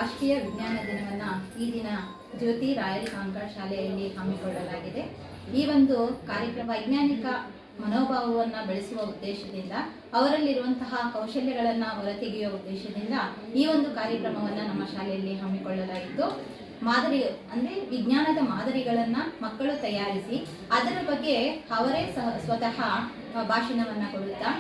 ರಾಷ್ಟ್ರೀಯ ವಿಜ್ಞಾನ ದಿನವನ್ನು ಈ ದಿನ ಜ್ಯೋತಿ ರಾಯಲ್ ಕಾನ್ಕಾರ್ಡ್ ಶಾಲೆಯಲ್ಲಿ ಹಮ್ಮಿಕೊಳ್ಳಲಾಗಿದೆ. ಈ ಒಂದು ಕಾರ್ಯಕ್ರಮ ವೈಜ್ಞಾನಿಕ ಮನೋಭಾವವನ್ನು ಬೆಳೆಸುವ ಉದ್ದೇಶದಿಂದ, ಅವರಲ್ಲಿರುವಂತಹ ಕೌಶಲ್ಯಗಳನ್ನು ಹೊರತೆಗೆಯುವ ಉದ್ದೇಶದಿಂದ ಈ ಒಂದು ಕಾರ್ಯಕ್ರಮವನ್ನು ನಮ್ಮ ಶಾಲೆಯಲ್ಲಿ ಹಮ್ಮಿಕೊಳ್ಳಲಾಗಿತ್ತು. ಮಾದರಿ ಅಂದರೆ ವಿಜ್ಞಾನದ ಮಾದರಿಗಳನ್ನು ಮಕ್ಕಳು ತಯಾರಿಸಿ ಅದರ ಬಗ್ಗೆ ಅವರೇ ಸ್ವತಃ ಭಾಷಣವನ್ನು ಕೊಡುತ್ತಾ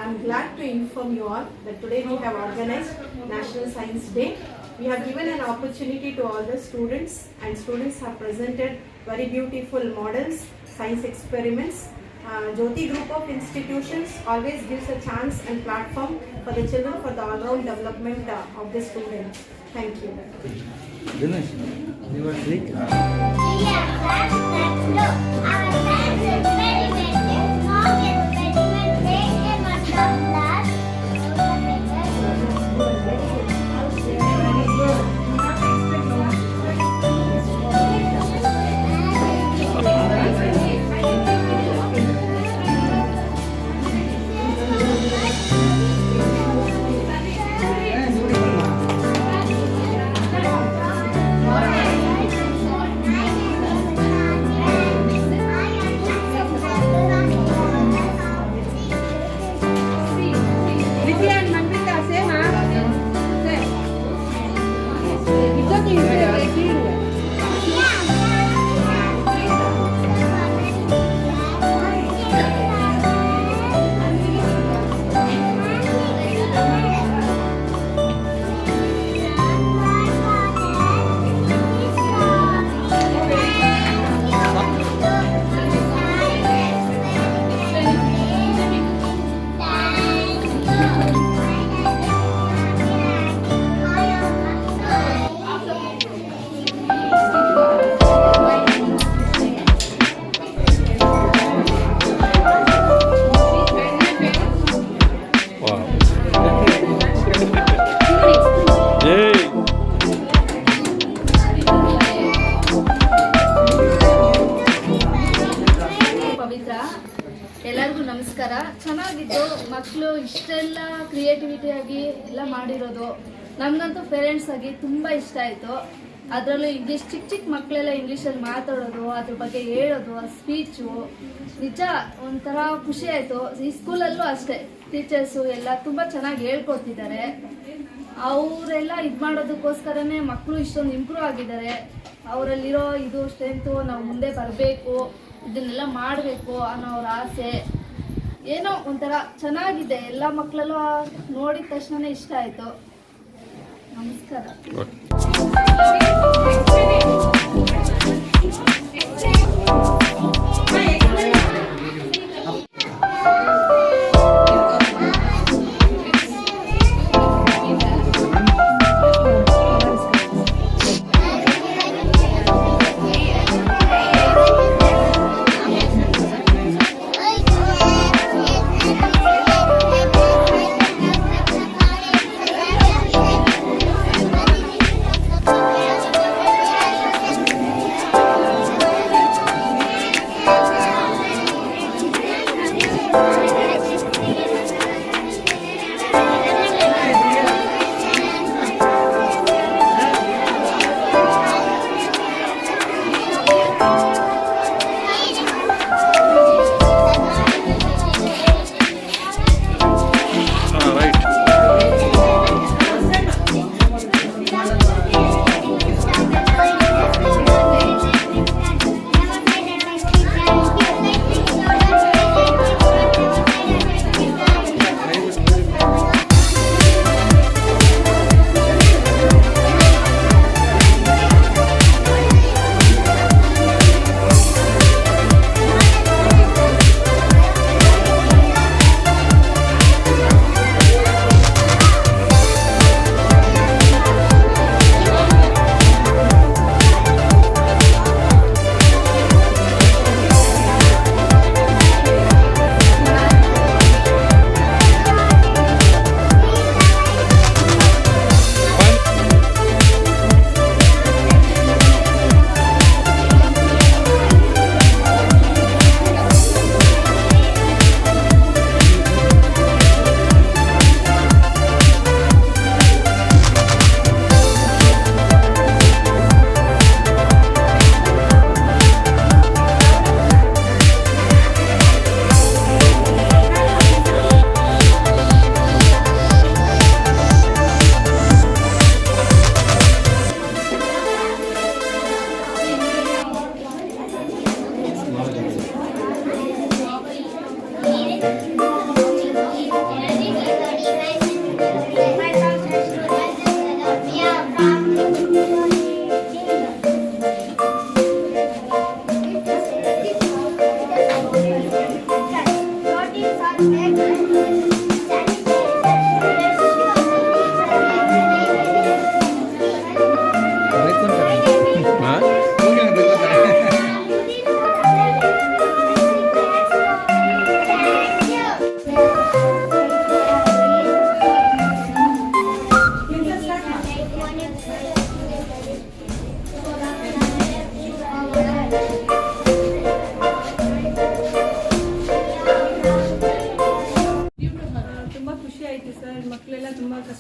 I'm glad to inform you all that today we have organized National Science Day. We have given an opportunity to all the students, and students have presented very beautiful models, science experiments. Jyoti group of institutions always gives a chance and platform for the children for the all-round development of the students. Thank you. Dinesh, you want to speak? ಎಲ್ಲರಿಗೂ ನಮಸ್ಕಾರ. ಚೆನ್ನಾಗಿದ್ದು ಮಕ್ಕಳು ಇಷ್ಟೆಲ್ಲ ಕ್ರಿಯೇಟಿವಿಟಿಯಾಗಿ ಎಲ್ಲ ಮಾಡಿರೋದು ನಮಗಂತೂ parents ಆಗಿ ತುಂಬ ಇಷ್ಟ ಆಯಿತು. ಅದರಲ್ಲೂ ಇಂಗ್ಲೀಷ್ ಚಿಕ್ಕ ಮಕ್ಕಳೆಲ್ಲ ಇಂಗ್ಲೀಷಲ್ಲಿ ಮಾತಾಡೋದು, ಅದ್ರ ಬಗ್ಗೆ ಹೇಳೋದು, ಸ್ಪೀಚು ನಿಜ ಒಂಥರ ಖುಷಿ ಆಯಿತು. ಈ ಸ್ಕೂಲಲ್ಲೂ ಅಷ್ಟೇ ಟೀಚರ್ಸು ಎಲ್ಲ ತುಂಬ ಚೆನ್ನಾಗಿ ಹೇಳ್ಕೊಡ್ತಿದ್ದಾರೆ. ಅವರೆಲ್ಲ ಇದು ಮಾಡೋದಕ್ಕೋಸ್ಕರನೇ ಮಕ್ಕಳು ಇಷ್ಟೊಂದು ಇಂಪ್ರೂವ್ ಆಗಿದ್ದಾರೆ. ಅವರಲ್ಲಿರೋ ಇದು ಸ್ಟ್ರೆಂತು ನಾವು ಮುಂದೆ ಬರಬೇಕು, ಇದನ್ನೆಲ್ಲ ಮಾಡಬೇಕು ಅನ್ನೋ ಅವ್ರ ಆಸೆ. ಏನೋ ಒಂಥರ ಚೆನ್ನಾಗಿದೆ. ಎಲ್ಲ ಮಕ್ಕಳಲ್ಲೂ ನೋಡಿದ ತಕ್ಷಣ ಇಷ್ಟ ಆಯಿತು. ನಮಸ್ಕಾರ.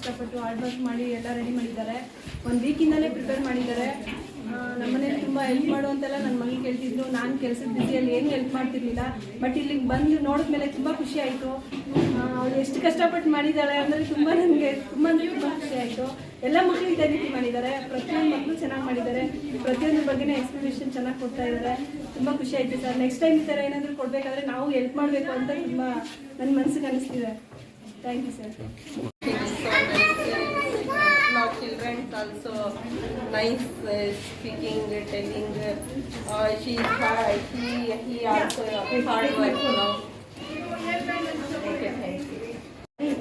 ಕಷ್ಟಪಟ್ಟು ಹಾರ್ಡ್ ವರ್ಕ್ ಮಾಡಿ ಎಲ್ಲ ರೆಡಿ ಮಾಡಿದ್ದಾರೆ. 1 ವೀಕಿಂದಲೇ ಪ್ರಿಪೇರ್ ಮಾಡಿದ್ದಾರೆ. ನಮ್ಮನೇಲಿ ತುಂಬ ಹೆಲ್ಪ್ ಮಾಡುವಂತೆಲ್ಲ ನನ್ನ ಮಗಳು ಕೇಳ್ತಿದ್ರು. ನಾನು ಕೆಲಸದ ಬಿಸಿಯಲ್ಲಿ ಏನು ಹೆಲ್ಪ್ ಮಾಡ್ತಿರ್ಲಿಲ್ಲ. ಬಟ್ ಇಲ್ಲಿಗೆ ಬಂದು ನೋಡಿದ್ಮೇಲೆ ತುಂಬ ಖುಷಿ ಆಯಿತು. ಅವಳು ಎಷ್ಟು ಕಷ್ಟಪಟ್ಟು ಮಾಡಿದ್ದಾಳೆ ಅಂದರೆ ನನಗೆ ತುಂಬ ಖುಷಿ ಆಯಿತು. ಎಲ್ಲ ಮಕ್ಕಳು ಇದೇ ರೀತಿ ಮಾಡಿದ್ದಾರೆ. ಪ್ರತಿಯೊಂದು ಮಕ್ಕಳು ಚೆನ್ನಾಗಿ ಮಾಡಿದ್ದಾರೆ. ಪ್ರತಿಯೊಂದ್ರ ಬಗ್ಗೆನೇ ಎಕ್ಸ್ಪ್ಲನೇಷನ್ ಚೆನ್ನಾಗಿ ಕೊಡ್ತಾ ಇದ್ದಾರೆ. ತುಂಬ ಖುಷಿ ಆಯಿತು ಸರ್. ನೆಕ್ಸ್ಟ್ ಟೈಮ್ ಈ ಥರ ಏನಾದರೂ ಕೊಡಬೇಕಾದ್ರೆ ನಾವು ಹೆಲ್ಪ್ ಮಾಡಬೇಕು ಅಂತ ತುಂಬ ನನ್ನ ಮನಸ್ಸಿಗೆ ಅನಿಸ್ತಿದೆ. Thank you sir. Now children also nice speaking, telling. He also hard work now. Okay, thank you.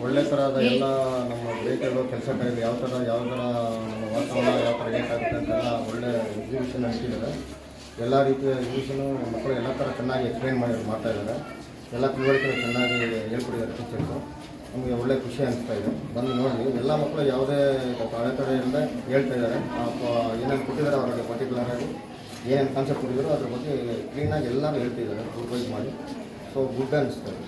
ಒಳ್ಳೆ ಥರದ ಎಲ್ಲ ನಮ್ಮ ಬೇಕಾಗಿರೋ ಕೆಲಸ ಕಾರ್ಯಗಳು ಯಾವ ಥರ ನಮ್ಮ ವಾತಾವರಣ ಯಾವ ಥರ ಬೇಕಾಗುತ್ತೆ ಅಂತೆಲ್ಲ ಒಳ್ಳೆ ಎಕ್ಸಿಬಿಷನ್ ನಡೆಸಿದ್ದಾರೆ. ಎಲ್ಲ ರೀತಿಯ ಎಕ್ಸಿಬಿಷನು ಮಕ್ಕಳು ಎಲ್ಲ ಥರ ಚೆನ್ನಾಗಿ ಎಕ್ಸ್ಪ್ಲೈನ್ ಮಾಡ್ತಾ ಇದ್ದಾರೆ. ಎಲ್ಲ ತಿಳುವಳಿಕೆ ಚೆನ್ನಾಗಿ ಹೇಳ್ಕೊಟ್ಟಿದ್ದಾರೆ ಟೀಚರ್ಸು. ನಮಗೆ ಒಳ್ಳೆ ಖುಷಿ ಅನಿಸ್ತಾ ಇದೆ. ಬಂದು ನೋಡಿ ಎಲ್ಲ ಮಕ್ಕಳು ಯಾವುದೇ ಅಡೆತಡೆ ಇಲ್ಲದೆ ಹೇಳ್ತಾ ಇದ್ದಾರೆ. ಏನೇನು ಕೊಟ್ಟಿದ್ದಾರೆ ಅವರಿಗೆ ಪರ್ಟಿಕ್ಯುಲರ್ ಆಗಿ ಏನೇನು ಕಾನ್ಸೆಪ್ಟ್ ಕೊಟ್ಟಿದ್ದಾರೋ ಅದ್ರ ಬಗ್ಗೆ ಕ್ಲೀನಾಗಿ ಎಲ್ಲರೂ ಹೇಳ್ತಿದ್ದಾರೆ, ಸೂಪರ್ವೈಸ್ ಮಾಡಿ. So good ಅನಿಸ್ತಾರೆ.